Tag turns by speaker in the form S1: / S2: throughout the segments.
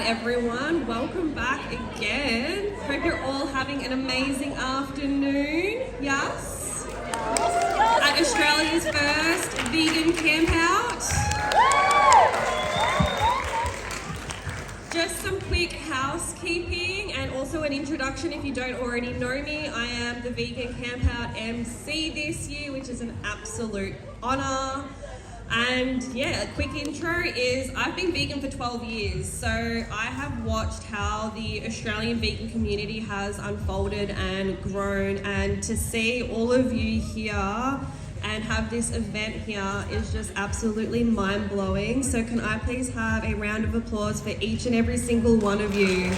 S1: everyone. Welcome back again. Hope you're all having an amazing afternoon. Yes? At Australia's first vegan campout. Just some quick housekeeping and also an introduction if you don't already know me. I am the Vegan Campout MC this year, which is an absolute honour. And yeah, a quick intro is I've been vegan for 12 years, so I have watched how the Australian vegan community has unfolded and grown, and to see all of you here and have this event here is just absolutely mind-blowing. So can I please have a round of applause for each and every single one of you?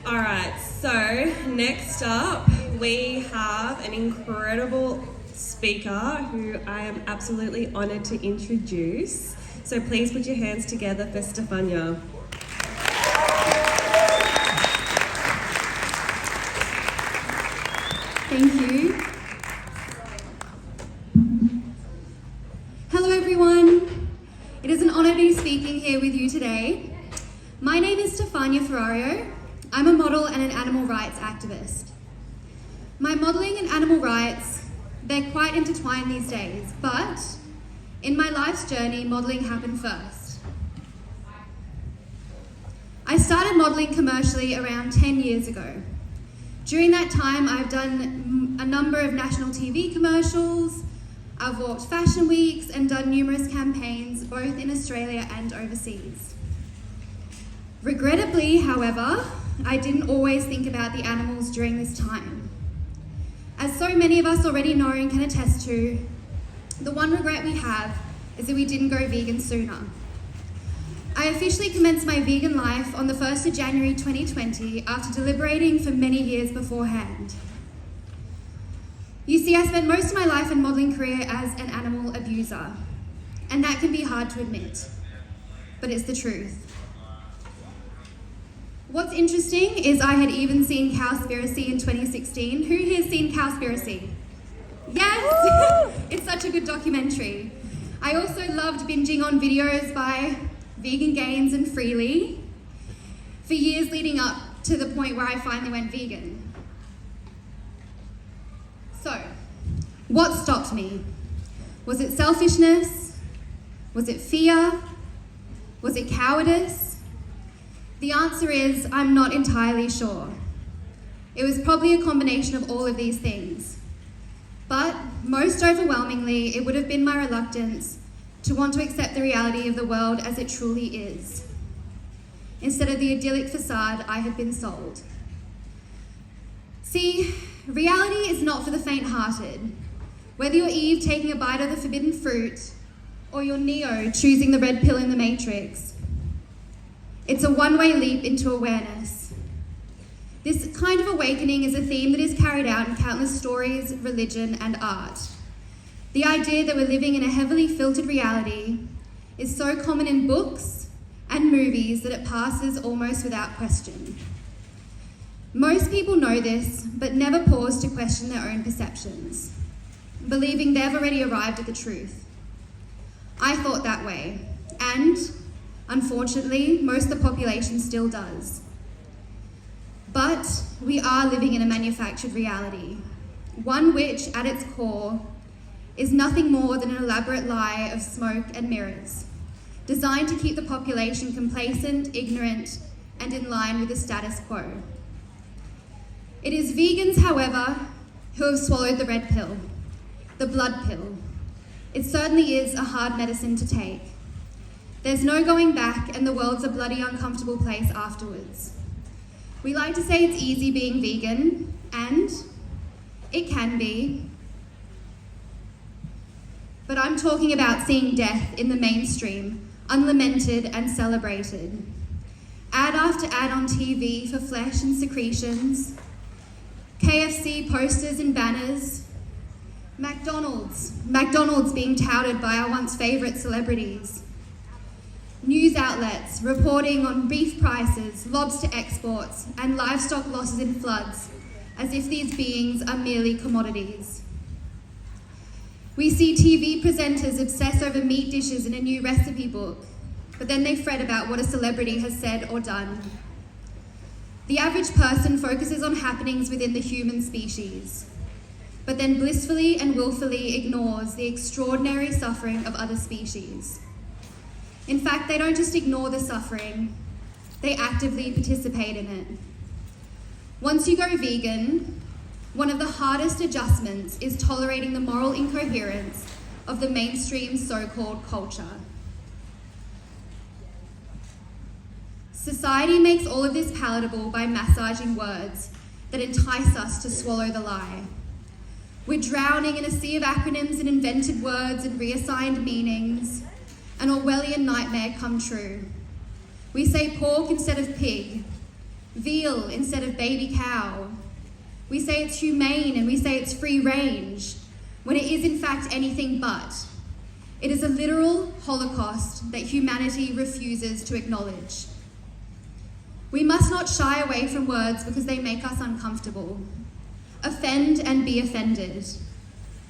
S1: Alright, so next up we have an incredible speaker who I am absolutely honoured to introduce. So please put your hands together for Stefania.
S2: Thank you. Hello everyone. It is an honour to be speaking here with you today. My name is Stefania Ferrario. I'm a model and an animal rights activist. My modelling and animal rights, they're quite intertwined these days, but in my life's journey, modelling happened first. I started modelling commercially around 10 years ago. During that time, I've done a number of national TV commercials, I've walked fashion weeks and done numerous campaigns, both in Australia and overseas. Regrettably, however, I didn't always think about the animals during this time. As so many of us already know and can attest to, the one regret we have is that we didn't go vegan sooner. I officially commenced my vegan life on the 1st of January 2020 after deliberating for many years beforehand. You see, I spent most of my life and modelling career as an animal abuser, and that can be hard to admit, but it's the truth. What's interesting is I had even seen Cowspiracy in 2016. Who here has seen Cowspiracy? Yes! It's such a good documentary. I also loved binging on videos by Vegan Gains and Freely for years leading up to the point where I finally went vegan. So, what stopped me? Was it selfishness? Was it fear? Was it cowardice? The answer is, I'm not entirely sure. It was probably a combination of all of these things. But most overwhelmingly, it would have been my reluctance to want to accept the reality of the world as it truly is, instead of the idyllic facade I had been sold. See, reality is not for the faint-hearted. Whether you're Eve taking a bite of the forbidden fruit, or you're Neo choosing the red pill in the Matrix, it's a one-way leap into awareness. This kind of awakening is a theme that is carried out in countless stories, religion, and art. The idea that we're living in a heavily filtered reality is so common in books and movies that it passes almost without question. Most people know this, but never pause to question their own perceptions, believing they've already arrived at the truth. I thought that way, and unfortunately, most of the population still does. But we are living in a manufactured reality, one which, at its core, is nothing more than an elaborate lie of smoke and mirrors, designed to keep the population complacent, ignorant, and in line with the status quo. It is vegans, however, who have swallowed the red pill, the blood pill. It certainly is a hard medicine to take. There's no going back, and the world's a bloody uncomfortable place afterwards. We like to say it's easy being vegan, and it can be. But I'm talking about seeing death in the mainstream, unlamented and celebrated. Ad after ad on TV for flesh and secretions, KFC posters and banners, McDonald's being touted by our once favourite celebrities, news outlets reporting on beef prices, lobster exports, and livestock losses in floods, as if these beings are merely commodities. We see TV presenters obsess over meat dishes in a new recipe book, but then they fret about what a celebrity has said or done. The average person focuses on happenings within the human species, but then blissfully and willfully ignores the extraordinary suffering of other species. In fact, they don't just ignore the suffering, they actively participate in it. Once you go vegan, one of the hardest adjustments is tolerating the moral incoherence of the mainstream so-called culture. Society makes all of this palatable by massaging words that entice us to swallow the lie. We're drowning in a sea of acronyms and invented words and reassigned meanings, an Orwellian nightmare come true. We say pork instead of pig, veal instead of baby cow. We say it's humane and we say it's free range, when it is in fact anything but. It is a literal holocaust that humanity refuses to acknowledge. We must not shy away from words because they make us uncomfortable. Offend and be offended.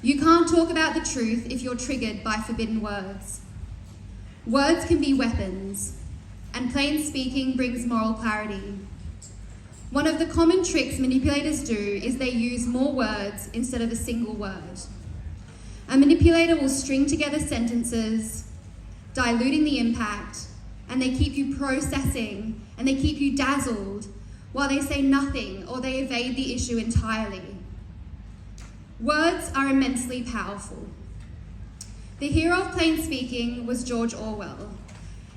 S2: You can't talk about the truth if you're triggered by forbidden words. Words can be weapons, and plain speaking brings moral clarity. One of the common tricks manipulators do is they use more words instead of a single word. A manipulator will string together sentences, diluting the impact, and they keep you processing and they keep you dazzled while they say nothing or they evade the issue entirely. Words are immensely powerful. The hero of plain speaking was George Orwell,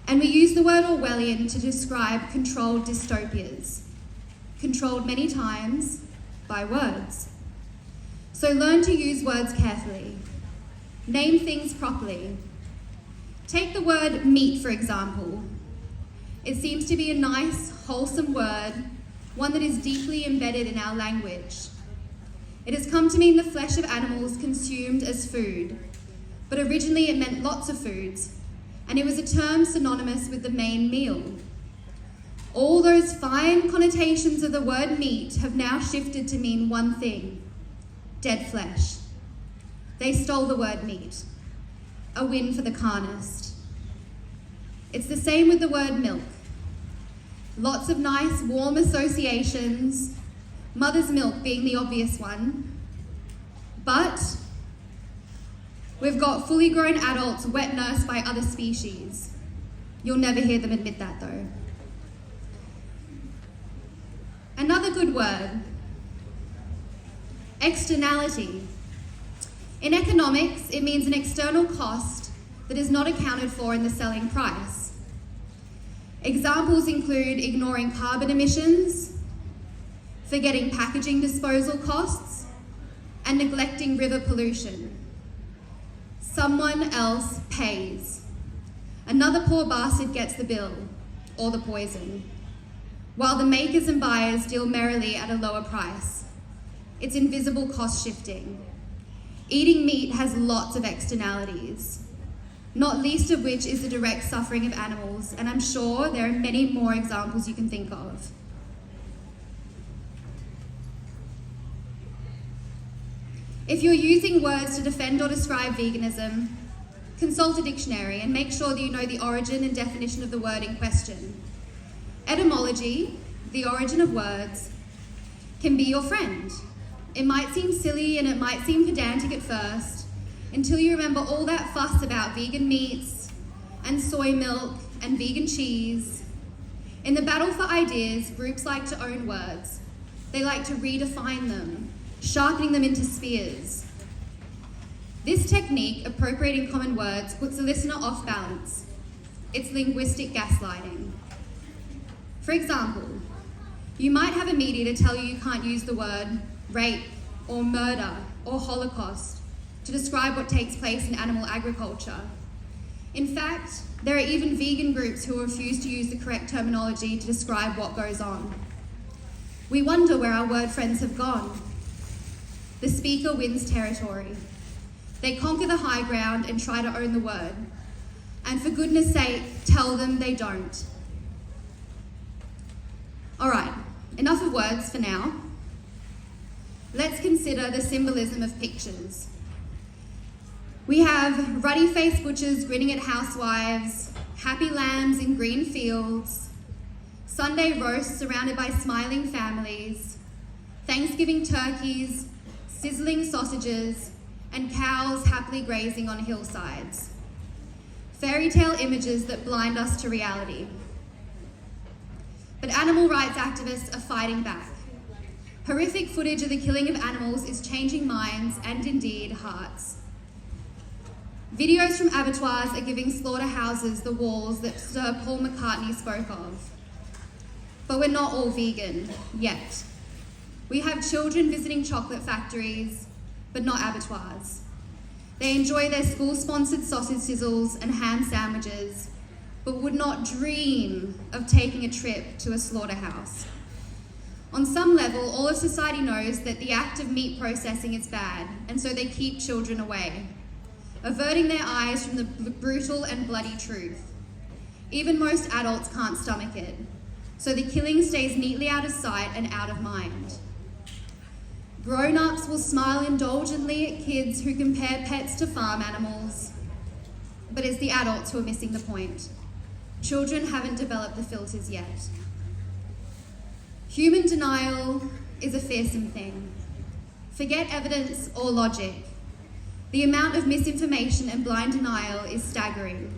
S2: and we use the word Orwellian to describe controlled dystopias, controlled many times by words. So learn to use words carefully. Name things properly. Take the word meat, for example. It seems to be a nice, wholesome word, one that is deeply embedded in our language. It has come to mean the flesh of animals consumed as food, but originally it meant lots of foods, and it was a term synonymous with the main meal. All those fine connotations of the word meat have now shifted to mean one thing: dead flesh. They stole the word meat. A win for the carnist. It's the same with the word milk. Lots of nice, warm associations, mother's milk being the obvious one. But we've got fully grown adults wet nursed by other species. You'll never hear them admit that though. Another good word: externality. In economics, it means an external cost that is not accounted for in the selling price. Examples include ignoring carbon emissions, forgetting packaging disposal costs, and neglecting river pollution. Someone else pays. Another poor bastard gets the bill, or the poison, while the makers and buyers deal merrily at a lower price. It's invisible cost shifting. Eating meat has lots of externalities, not least of which is the direct suffering of animals, and I'm sure there are many more examples you can think of. If you're using words to defend or describe veganism, consult a dictionary and make sure that you know the origin and definition of the word in question. Etymology, the origin of words, can be your friend. It might seem silly and it might seem pedantic at first, until you remember all that fuss about vegan meats and soy milk and vegan cheese. In the battle for ideas, groups like to own words. They like to redefine them, sharpening them into spears. This technique, appropriating common words, puts the listener off balance. It's linguistic gaslighting. For example, you might have a media to tell you can't use the word rape or murder or Holocaust to describe what takes place in animal agriculture. In fact, there are even vegan groups who refuse to use the correct terminology to describe what goes on. We wonder where our word friends have gone. The speaker wins territory. They conquer the high ground and try to own the word. And for goodness sake, tell them they don't. All right, enough of words for now. Let's consider the symbolism of pictures. We have ruddy-faced butchers grinning at housewives, happy lambs in green fields, Sunday roasts surrounded by smiling families, Thanksgiving turkeys, sizzling sausages, and cows happily grazing on hillsides. Fairy tale images that blind us to reality. But animal rights activists are fighting back. Horrific footage of the killing of animals is changing minds and indeed hearts. Videos from abattoirs are giving slaughterhouses the walls that Sir Paul McCartney spoke of. But we're not all vegan, yet. We have children visiting chocolate factories, but not abattoirs. They enjoy their school-sponsored sausage sizzles and ham sandwiches, but would not dream of taking a trip to a slaughterhouse. On some level, all of society knows that the act of meat processing is bad, and so they keep children away, averting their eyes from the brutal and bloody truth. Even most adults can't stomach it, so the killing stays neatly out of sight and out of mind. Grown-ups will smile indulgently at kids who compare pets to farm animals, but it's the adults who are missing the point. Children haven't developed the filters yet. Human denial is a fearsome thing. Forget evidence or logic. The amount of misinformation and blind denial is staggering.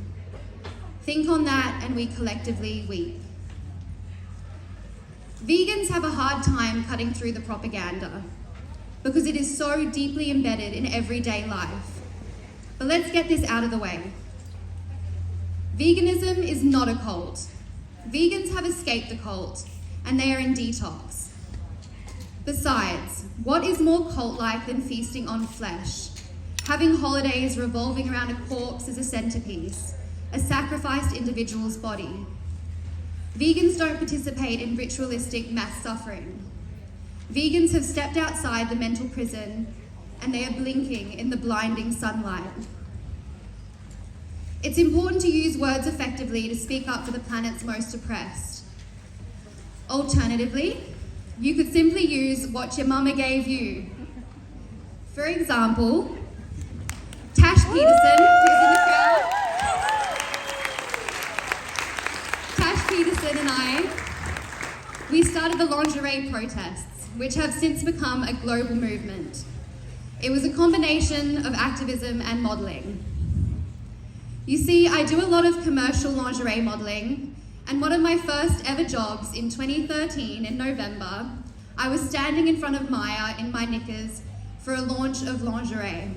S2: Think on that and we collectively weep. Vegans have a hard time cutting through the propaganda because it is so deeply embedded in everyday life. But let's get this out of the way. Veganism is not a cult. Vegans have escaped the cult and they are in detox. Besides, what is more cult-like than feasting on flesh? Having holidays revolving around a corpse as a centerpiece, a sacrificed individual's body. Vegans don't participate in ritualistic mass suffering. Vegans have stepped outside the mental prison and they are blinking in the blinding sunlight. It's important to use words effectively to speak up for the planet's most oppressed. Alternatively, you could simply use what your mama gave you. For example, Tash Peterson, who's in the crowd. Tash Peterson and I, we started the lingerie protests, which have since become a global movement. It was a combination of activism and modelling. You see, I do a lot of commercial lingerie modelling, and one of my first ever jobs in 2013 in November, I was standing in front of Maya in my knickers for a launch of lingerie.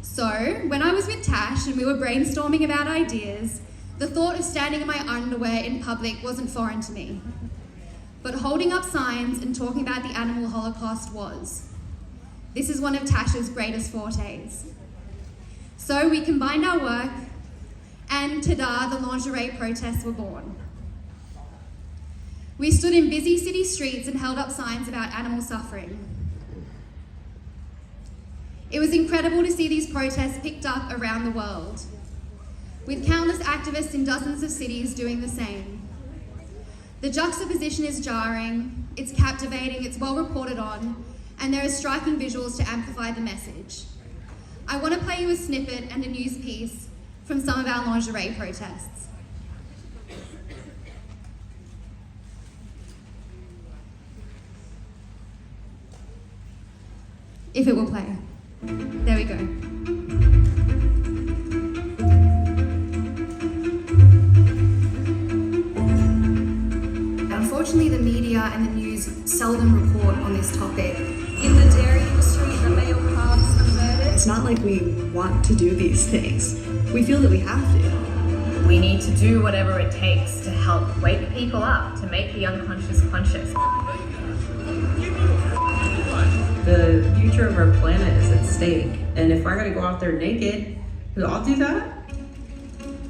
S2: So, when I was with Tash and we were brainstorming about ideas, the thought of standing in my underwear in public wasn't foreign to me. But holding up signs and talking about the animal holocaust was. This is one of Tash's greatest fortes. So we combined our work, and ta-da, the lingerie protests were born. We stood in busy city streets and held up signs about animal suffering. It was incredible to see these protests picked up around the world, with countless activists in dozens of cities doing the same. The juxtaposition is jarring, it's captivating, it's well reported on, and there are striking visuals to amplify the message. I want to play you a snippet and a news piece from some of our lingerie protests. If it will play. There we go. Unfortunately, the media and the news seldom report on this topic.
S3: In the dairy industry, the male calves are murdered.
S4: It's not like we want to do these things. We feel that we have to.
S5: We need to do whatever it takes to help wake people up, to make the unconscious conscious.
S6: The future of our planet is at stake, and if I gotta go out there naked, I'll do that.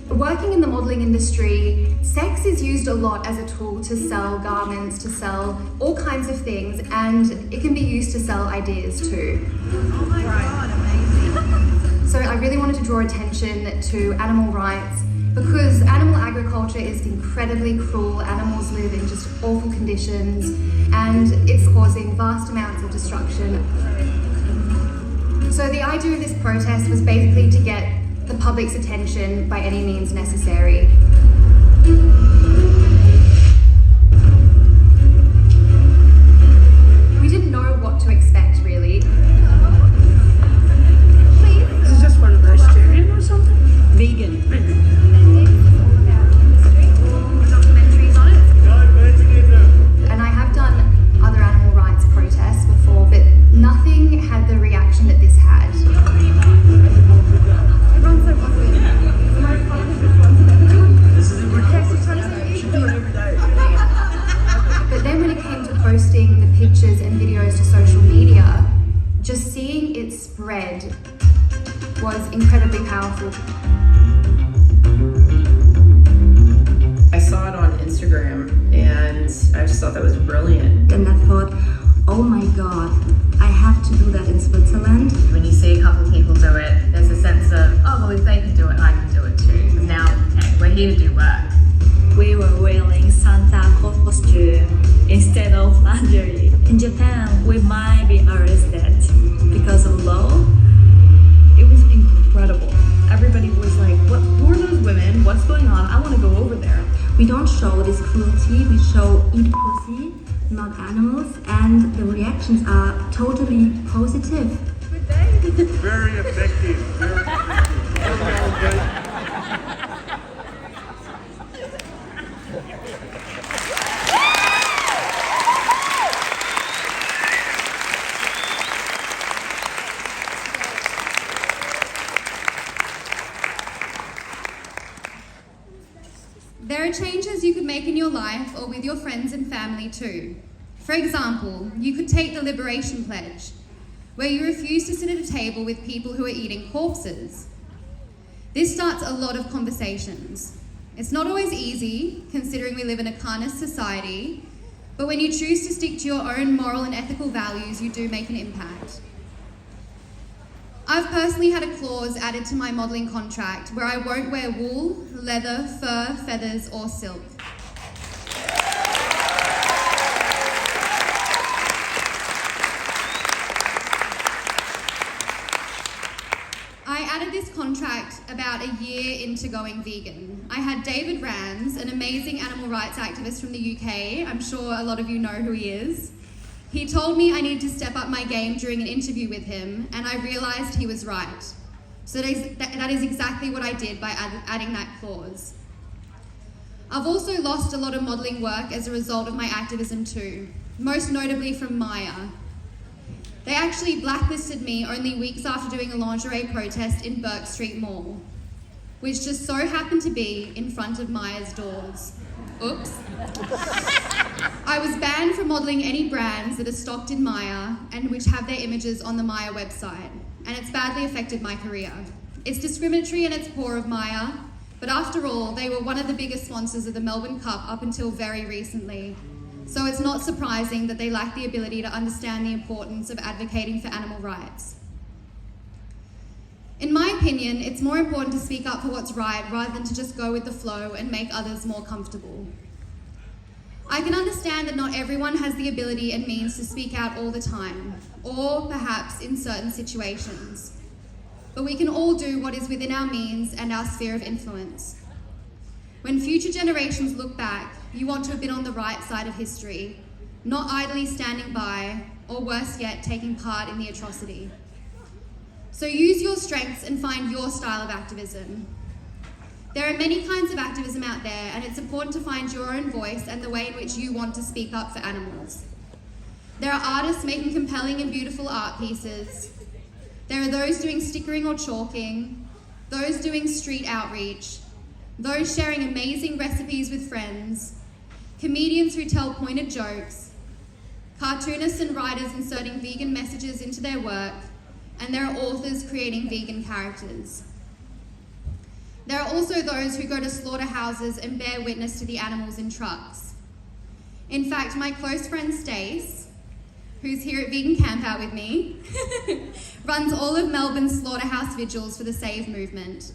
S2: Working in the modelling industry, sex is used a lot as a tool to sell garments, to sell all kinds of things, and it can be used to sell ideas too.
S3: Oh my God, amazing.
S2: So I really wanted to draw attention to animal rights because animal agriculture is incredibly cruel. Animals live in just awful conditions and it's causing vast amounts of destruction. So the idea of this protest was basically to get the public's attention by any means necessary. We didn't know what to expect, really.
S4: Is it just one vegetarian or something? Vegan.
S2: Documentaries on it. And I have done other animal rights protests before, but nothing had the reaction that this had. Everyone's so positive. But then when it came to posting the pictures and videos to social media, just seeing it spread was incredibly powerful.
S6: I saw it on Instagram and I just thought that was brilliant.
S7: And I thought, oh my god, I have to do that in Switzerland.
S5: When you see a couple of people do it, there's a sense of, oh, well, if they can do it, I can do it too. Because now, hey, we're here to do work.
S8: We were wearing Santa costume instead of lingerie. In Japan, we might be arrested because of law.
S4: It was incredible. Everybody was like, what? Who are those women? What's going on? I want to go over there.
S7: We don't show this cruelty, we show eat pussy, not animals, and the reactions are totally positive.
S9: Very effective. Very effective.
S2: There are changes you could make in your life or with your friends and family too. For example, you could take the Liberation Pledge, where you refuse to sit at a table with people who are eating corpses. This starts a lot of conversations. It's not always easy, considering we live in a carnist society, but when you choose to stick to your own moral and ethical values, you do make an impact. I've personally had a clause added to my modelling contract where I won't wear wool, leather, fur, feathers, or silk. I added this contract about a year into going vegan. I had David Rands, an amazing animal rights activist from the UK. I'm sure a lot of you know who he is. He told me I needed to step up my game during an interview with him, and I realised he was right. So that is exactly what I did by adding that clause. I've also lost a lot of modelling work as a result of my activism too, most notably from Maya. They actually blacklisted me only weeks after doing a lingerie protest in Burke Street Mall, which just so happened to be in front of Maya's doors. Oops. I was banned from modelling any brands that are stocked in Maya and which have their images on the Maya website, and it's badly affected my career. It's discriminatory and it's poor of Maya, but after all, they were one of the biggest sponsors of the Melbourne Cup up until very recently. So it's not surprising that they lack the ability to understand the importance of advocating for animal rights. In my opinion, it's more important to speak up for what's right rather than to just go with the flow and make others more comfortable. I can understand that not everyone has the ability and means to speak out all the time, or perhaps in certain situations. But we can all do what is within our means and our sphere of influence. When future generations look back, you want to have been on the right side of history, not idly standing by, or worse yet, taking part in the atrocity. So use your strengths and find your style of activism. There are many kinds of activism out there, and it's important to find your own voice and the way in which you want to speak up for animals. There are artists making compelling and beautiful art pieces. There are those doing stickering or chalking, those doing street outreach, those sharing amazing recipes with friends, comedians who tell pointed jokes, cartoonists and writers inserting vegan messages into their work, and there are authors creating vegan characters. There are also those who go to slaughterhouses and bear witness to the animals in trucks. In fact, my close friend Stace, who's here at Vegan Campout with me, runs all of Melbourne's slaughterhouse vigils for the Save movement,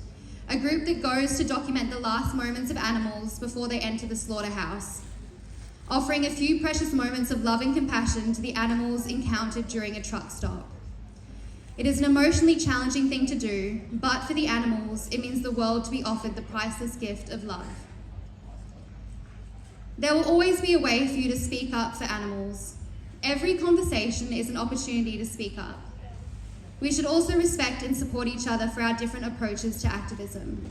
S2: a group that goes to document the last moments of animals before they enter the slaughterhouse, offering a few precious moments of love and compassion to the animals encountered during a truck stop. It is an emotionally challenging thing to do, but for the animals, it means the world to be offered the priceless gift of love. There will always be a way for you to speak up for animals. Every conversation is an opportunity to speak up. We should also respect and support each other for our different approaches to activism.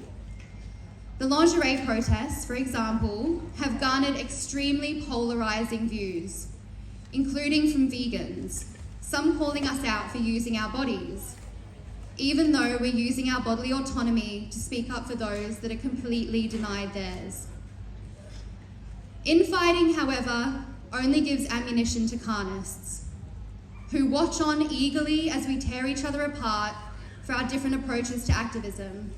S2: The lingerie protests, for example, have garnered extremely polarizing views, including from vegans, some calling us out for using our bodies, even though we're using our bodily autonomy to speak up for those that are completely denied theirs. Infighting, however, only gives ammunition to carnists, who watch on eagerly as we tear each other apart for our different approaches to activism.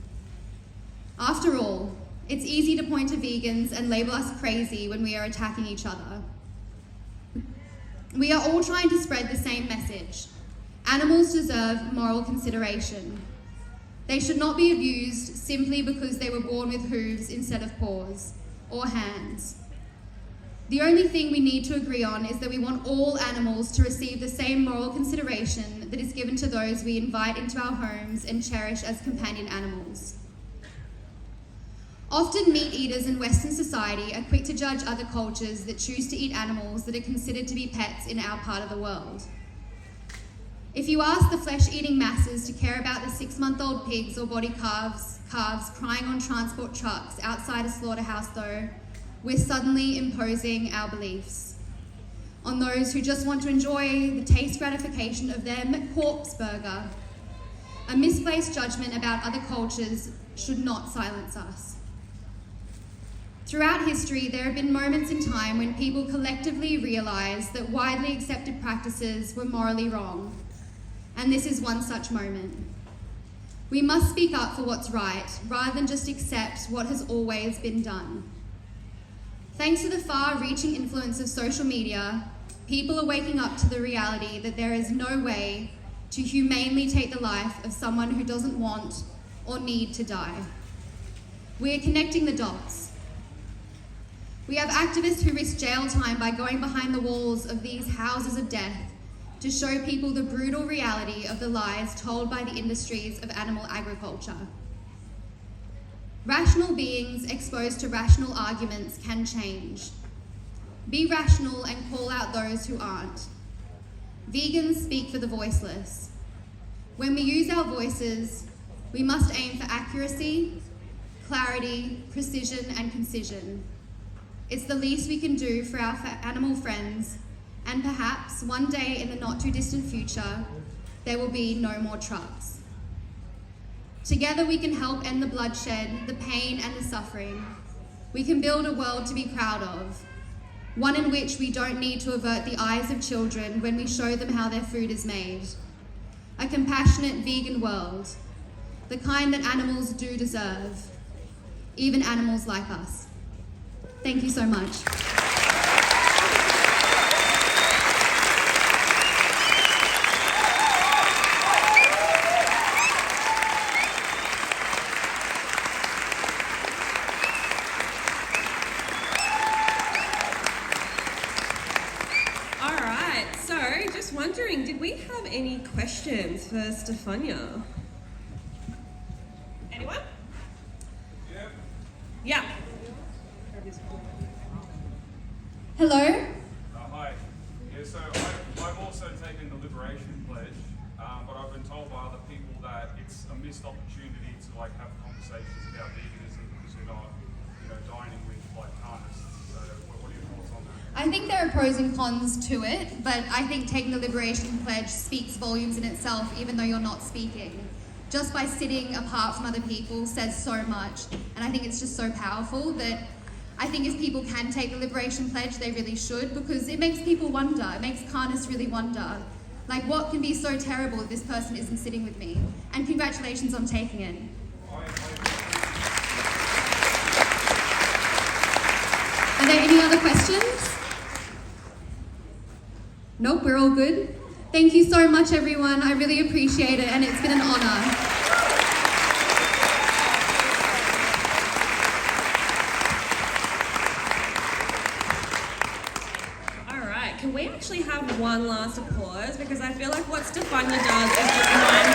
S2: After all, it's easy to point to vegans and label us crazy when we are attacking each other. We are all trying to spread the same message. Animals deserve moral consideration. They should not be abused simply because they were born with hooves instead of paws or hands. The only thing we need to agree on is that we want all animals to receive the same moral consideration that is given to those we invite into our homes and cherish as companion animals. Often meat eaters in Western society are quick to judge other cultures that choose to eat animals that are considered to be pets in our part of the world. If you ask the flesh-eating masses to care about the 6-month-old pigs or body calves crying on transport trucks outside a slaughterhouse though, we're suddenly imposing our beliefs on those who just want to enjoy the taste gratification of their corpse burger. A misplaced judgment about other cultures should not silence us. Throughout history, there have been moments in time when people collectively realised that widely accepted practices were morally wrong, and this is one such moment. We must speak up for what's right, rather than just accept what has always been done. Thanks to the far-reaching influence of social media, people are waking up to the reality that there is no way to humanely take the life of someone who doesn't want or need to die. We are connecting the dots. We have activists who risk jail time by going behind the walls of these houses of death to show people the brutal reality of the lies told by the industries of animal agriculture. Rational beings exposed to rational arguments can change. Be rational and call out those who aren't. Vegans speak for the voiceless. When we use our voices, we must aim for accuracy, clarity, precision, and concision. It's the least we can do for our animal friends, and perhaps one day in the not too distant future, there will be no more trucks. Together we can help end the bloodshed, the pain, and the suffering. We can build a world to be proud of, one in which we don't need to avert the eyes of children when we show them how their food is made. A compassionate vegan world, the kind that animals do deserve, even animals like us. Thank you so much.
S1: All right, so just wondering, did we have any questions for Stefania? Anyone? Yeah.
S2: Hello?
S9: Hi. Yeah, so I've also taken the Liberation Pledge, but I've been told by other people that it's a missed opportunity to have conversations about veganism because you're not, dining with carnists. So what are your thoughts on that?
S2: I think there are pros and cons to it, but I think taking the Liberation Pledge speaks volumes in itself, even though you're not speaking. Just by sitting apart from other people says so much, and I think it's just so powerful that I think if people can take the Liberation Pledge, they really should, because it makes people wonder. It makes carnists really wonder. What can be so terrible that this person isn't sitting with me? And congratulations on taking it. Are there any other questions? Nope, we're all good. Thank you so much, everyone. I really appreciate it, and it's been an honor.
S1: Can we actually have one last applause? Because I feel like what Stefania does is just mind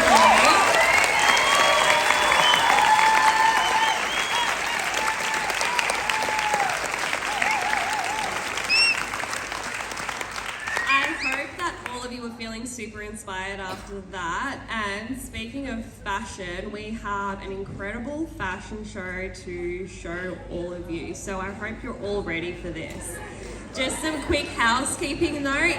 S1: feeling super inspired after that. And speaking of fashion, we have an incredible fashion show to show all of you. So I hope you're all ready for this. Just some quick housekeeping though.